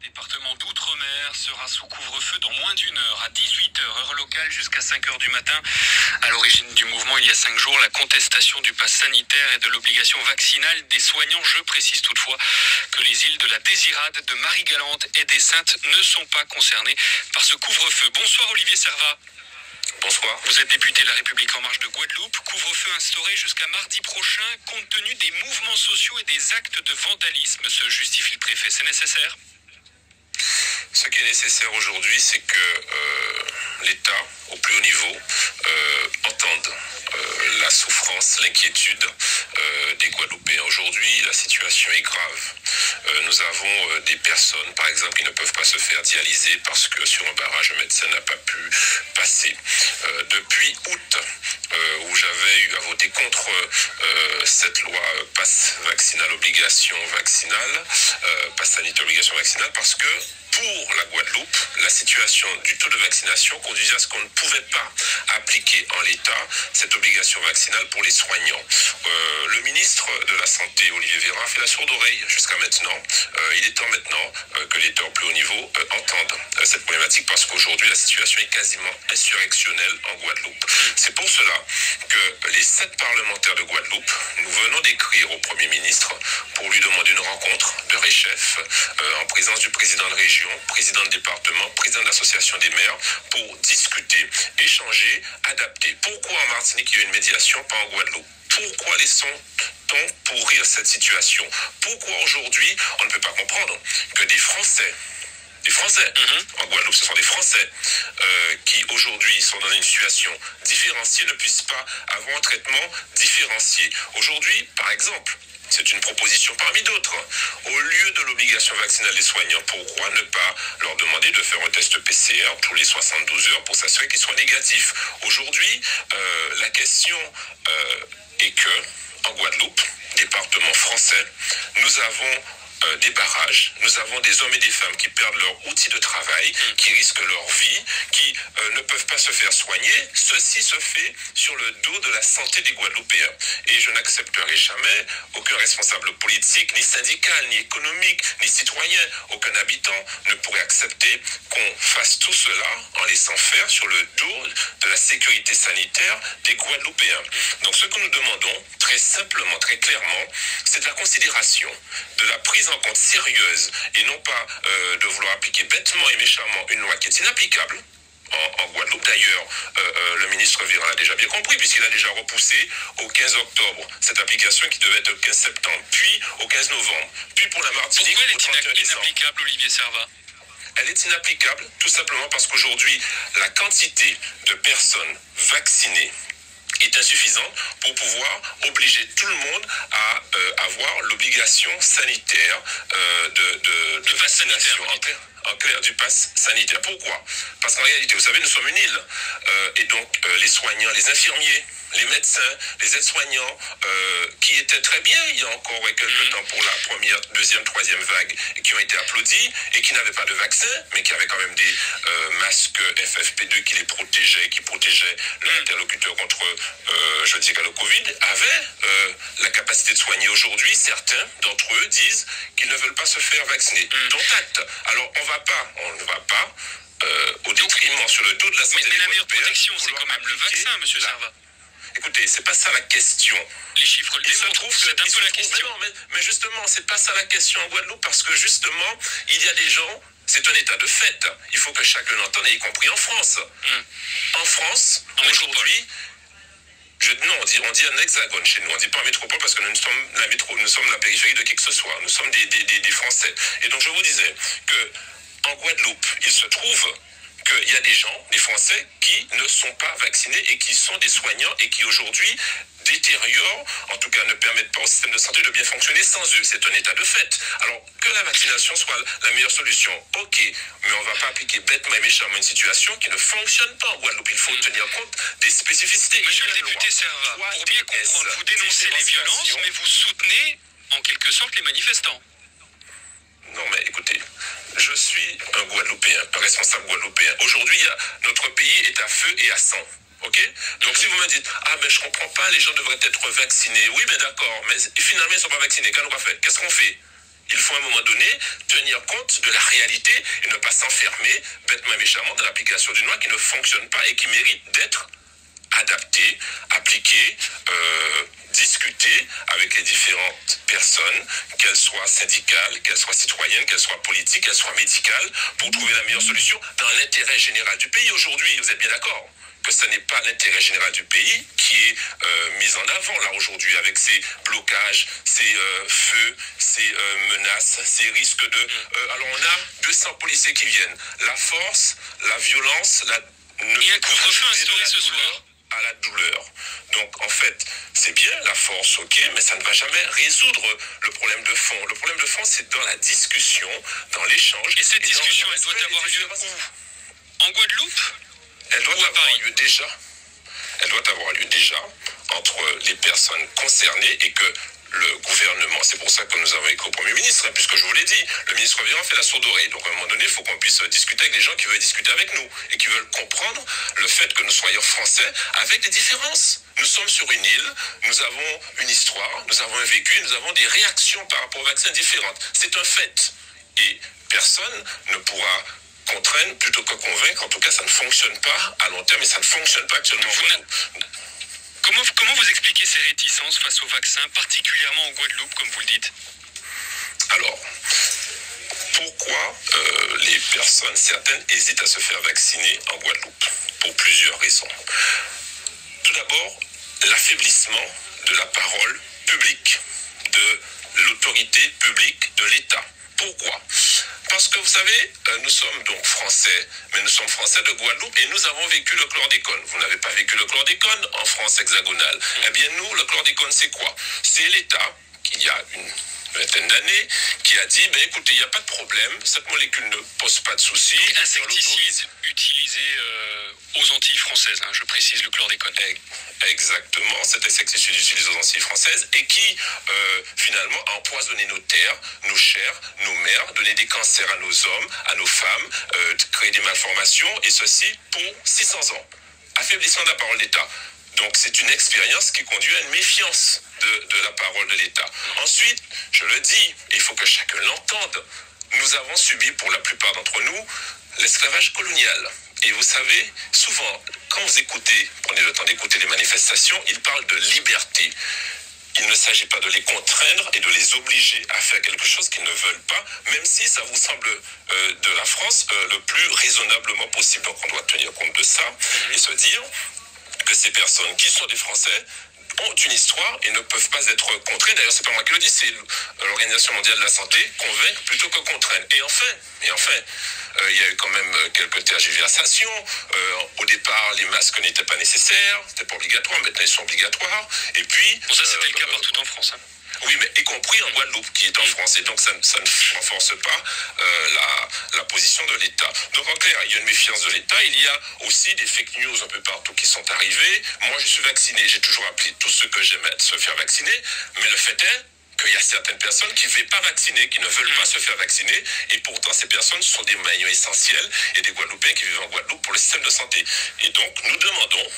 Département d'Outre-mer sera sous couvre-feu dans moins d'une heure, à 18 heures, heure locale, jusqu'à 5 heures du matin. À l'origine du mouvement, il y a 5 jours, la contestation du pass sanitaire et de l'obligation vaccinale des soignants. Je précise toutefois que les îles de la Désirade, de Marie-Galante et des Saintes ne sont pas concernées par ce couvre-feu. Bonsoir Olivier Servat. Bonsoir. Vous êtes député de La République En Marche de Guadeloupe. Couvre-feu instauré jusqu'à mardi prochain. Compte tenu des mouvements sociaux et des actes de vandalisme, se justifie le préfet. C'est nécessaire ? Ce qui est nécessaire aujourd'hui, c'est que l'État, au plus haut niveau, entende la souffrance, l'inquiétude des Guadeloupéens. Aujourd'hui, la situation est grave. Nous avons des personnes, par exemple, qui ne peuvent pas se faire dialyser parce que sur un barrage, un médecin n'a pas pu passer. Depuis août, où j'avais eu à voter contre cette loi passe vaccinale, obligation vaccinale, passe sanitaire, obligation vaccinale, parce que pour la Guadeloupe, la situation du taux de vaccination conduisait à ce qu'on ne pouvait pas appliquer en l'état cette obligation vaccinale pour les soignants. Le ministre de la Santé, Olivier Véran, a fait la sourde oreille jusqu'à maintenant. Il est temps maintenant que l'État au plus haut niveau entende cette problématique, parce qu'aujourd'hui, la situation est quasiment insurrectionnelle en Guadeloupe. C'est pour cela que les 7 parlementaires de Guadeloupe, nous venons d'écrire au Premier ministre pour lui demander une rencontre de réchef en présence du président de région, président de département, président de l'association des maires, pour discuter, échanger, adapter. Pourquoi en Martinique il y a une médiation, pas en Guadeloupe? Pourquoi laissons-on pourrir cette situation? Pourquoi aujourd'hui on ne peut pas comprendre que des Français en Guadeloupe, ce sont des Français qui aujourd'hui sont dans une situation différenciée, ne puissent pas avoir un traitement différencié. Aujourd'hui, par exemple, c'est une proposition parmi d'autres. Au lieu de l'obligation vaccinale des soignants, pourquoi ne pas leur demander de faire un test PCR tous les 72 heures pour s'assurer qu'ils soient négatifs? Aujourd'hui, la question est que, en Guadeloupe, département français, nous avons des barrages, nous avons des hommes et des femmes qui perdent leur outil de travail, qui risquent leur vie, qui ne peuvent pas se faire soigner. Ceci se fait sur le dos de la santé des Guadeloupéens. Et je n'accepterai jamais aucun responsable politique, ni syndical, ni économique, ni citoyen, aucun habitant ne pourrait accepter qu'on fasse tout cela en laissant faire sur le dos de la sécurité sanitaire des Guadeloupéens. Donc ce que nous demandons, très simplement, très clairement, c'est de la considération, de la prise en compte sérieuse, et non pas de vouloir appliquer bêtement et méchamment une loi qui est inapplicable en Guadeloupe. D'ailleurs, le ministre Véran l'a déjà bien compris, puisqu'il a déjà repoussé au 15 octobre cette application qui devait être au 15 septembre, puis au 15 novembre, puis pour la Martinique au 31 décembre. Inapplicable, Olivier Servat? Elle est inapplicable tout simplement parce qu'aujourd'hui, la quantité de personnes vaccinées est insuffisante pour pouvoir obliger tout le monde à avoir l'obligation sanitaire de vaccination en clair du pass sanitaire. Pourquoi? Parce qu'en réalité, vous savez, nous sommes une île. Et donc, les soignants, les infirmiers, les médecins, les aides-soignants, qui étaient très bien il y a encore quelques temps pour la première, deuxième, troisième vague, et qui ont été applaudis, et qui n'avaient pas de vaccin, mais qui avaient quand même des masques FFP2 qui les protégeaient, qui protégeaient l'interlocuteur contre, je dirais, le Covid, avaient la capacité de soigner. Aujourd'hui, certains d'entre eux disent qu'ils ne veulent pas se faire vacciner. Dont acte. Alors, on ne va pas au détriment sur le dos de la santé. Mais la meilleure protection, c'est quand même le vaccin, monsieur Servat. Écoutez, c'est pas ça la question. Les chiffres le démontrent, c'est un peu la question. Mais justement, c'est pas ça la question en Guadeloupe, parce que justement, il y a des gens, c'est un état de fait. Il faut que chacun l'entende, y compris en France. En France, aujourd'hui, on dit un hexagone chez nous, on dit pas en métropole, parce que nous sommes la périphérie de qui que ce soit. Nous sommes des Français. Et donc je vous disais que en Guadeloupe, il se trouve qu'il y a des gens, des Français, qui ne sont pas vaccinés et qui sont des soignants et qui aujourd'hui détériorent, en tout cas ne permettent pas au système de santé de bien fonctionner sans eux. C'est un état de fait. Alors que la vaccination soit la meilleure solution, ok, mais on ne va pas appliquer bêtement et méchamment une situation qui ne fonctionne pas en Guadeloupe. Il faut tenir compte des spécificités. Monsieur le député Servat, pour bien comprendre, vous dénoncez les violences, mais vous soutenez en quelque sorte les manifestants. Non mais écoutez, je suis un Guadeloupéen, un responsable guadeloupéen. Aujourd'hui, notre pays est à feu et à sang. Ok? Donc si vous me dites, ah ben je comprends pas, les gens devraient être vaccinés. Oui, ben d'accord, mais finalement ils ne sont pas vaccinés. Qu'est-ce qu'on fait? Il faut à un moment donné tenir compte de la réalité et ne pas s'enfermer bêtement et méchamment dans l'application d'une loi qui ne fonctionne pas et qui mérite d'être adaptée, appliquée, discuter avec les différentes personnes, qu'elles soient syndicales, qu'elles soient citoyennes, qu'elles soient politiques, qu'elles soient médicales, pour trouver la meilleure solution dans l'intérêt général du pays. Aujourd'hui, vous êtes bien d'accord que ce n'est pas l'intérêt général du pays qui est mis en avant là aujourd'hui avec ces blocages, ces feux, ces menaces, ces risques de... alors on a 200 policiers qui viennent. La force, la violence, et un couvre-feu instauré ce soir. À la douleur. Donc en fait, c'est bien la force, ok, mais ça ne va jamais résoudre le problème de fond. Le problème de fond, c'est dans la discussion, dans l'échange. Et cette discussion, elle doit avoir lieu où? En Guadeloupe? Elle doit avoir lieu déjà. Elle doit avoir lieu déjà entre les personnes concernées et que le gouvernement, c'est pour ça que nous avons écrit au Premier ministre, hein, puisque je vous l'ai dit, le ministre Véran fait la sourde oreille. Donc à un moment donné, il faut qu'on puisse discuter avec des gens qui veulent discuter avec nous et qui veulent comprendre le fait que nous soyons français avec des différences. Nous sommes sur une île, nous avons une histoire, nous avons un vécu, nous avons des réactions par rapport aux vaccins différentes. C'est un fait. Et personne ne pourra contraindre plutôt que convaincre. En tout cas, ça ne fonctionne pas à long terme et ça ne fonctionne pas actuellement. Comment vous expliquez ces réticences face aux vaccins, particulièrement en Guadeloupe, comme vous le dites? Alors, pourquoi les personnes, certaines, hésitent à se faire vacciner en Guadeloupe? Pour plusieurs raisons. Tout d'abord, l'affaiblissement de la parole publique, de l'autorité publique de l'État. Pourquoi? Parce que vous savez, nous sommes donc français, mais nous sommes français de Guadeloupe et nous avons vécu le chlordécone. Vous n'avez pas vécu le chlordécone en France hexagonale. Eh bien nous, le chlordécone, c'est quoi? C'est l'État qui, il y a une vingtaine d'années, qui a dit, ben écoutez, il n'y a pas de problème, cette molécule ne pose pas de soucis. Insecticide utilisé aux Antilles françaises, hein, je précise le chlordécone. Exactement, cet insecticide utilisé aux Antilles françaises et qui finalement a empoisonné nos terres, nos chairs, nos mères, donné des cancers à nos hommes, à nos femmes, créé des malformations et ceci pour 600 ans. Affaiblissement de la parole d'État. Donc c'est une expérience qui conduit à une méfiance de la parole de l'État. Ensuite, je le dis, il faut que chacun l'entende, nous avons subi pour la plupart d'entre nous l'esclavage colonial. Et vous savez, souvent, quand vous écoutez, prenez le temps d'écouter les manifestations, ils parlent de liberté. Il ne s'agit pas de les contraindre et de les obliger à faire quelque chose qu'ils ne veulent pas, même si ça vous semble de la France le plus raisonnablement possible. Donc on doit tenir compte de ça et se dire que ces personnes qui sont des Français ont une histoire et ne peuvent pas être contraints. D'ailleurs, c'est pas moi qui le dis, c'est l'Organisation mondiale de la santé, convaincre plutôt que contraindre. Et enfin, il y a eu quand même quelques tergiversations. Au départ, les masques n'étaient pas nécessaires, c'était pas obligatoire, maintenant ils sont obligatoires. Et puis... Bon, ça, c'était le cas partout en France. Hein. Oui, mais y compris en Guadeloupe, qui est en France. Et donc, ça ne renforce pas la position de l'État. Donc, en clair, il y a une méfiance de l'État. Il y a aussi des fake news un peu partout qui sont arrivées. Moi, je suis vacciné. J'ai toujours appelé tous ceux que j'aime se faire vacciner. Mais le fait est qu'il y a certaines personnes qui ne veulent pas vacciner, qui ne veulent pas se faire vacciner. Et pourtant, ces personnes sont des maillons essentiels et des Guadeloupéens qui vivent en Guadeloupe pour le système de santé. Et donc, nous demandons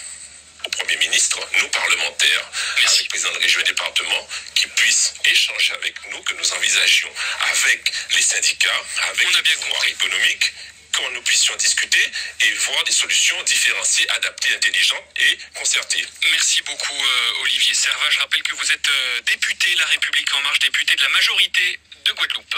au Premier ministre, nous parlementaires, avec le président de région et département, qui puissent échanger avec nous, que nous envisagions avec les syndicats, avec les pouvoirs économiques, comment nous puissions discuter et voir des solutions différenciées, adaptées, intelligentes et concertées. Merci beaucoup Olivier Servat. Je rappelle que vous êtes député La République En Marche, député de la majorité de Guadeloupe.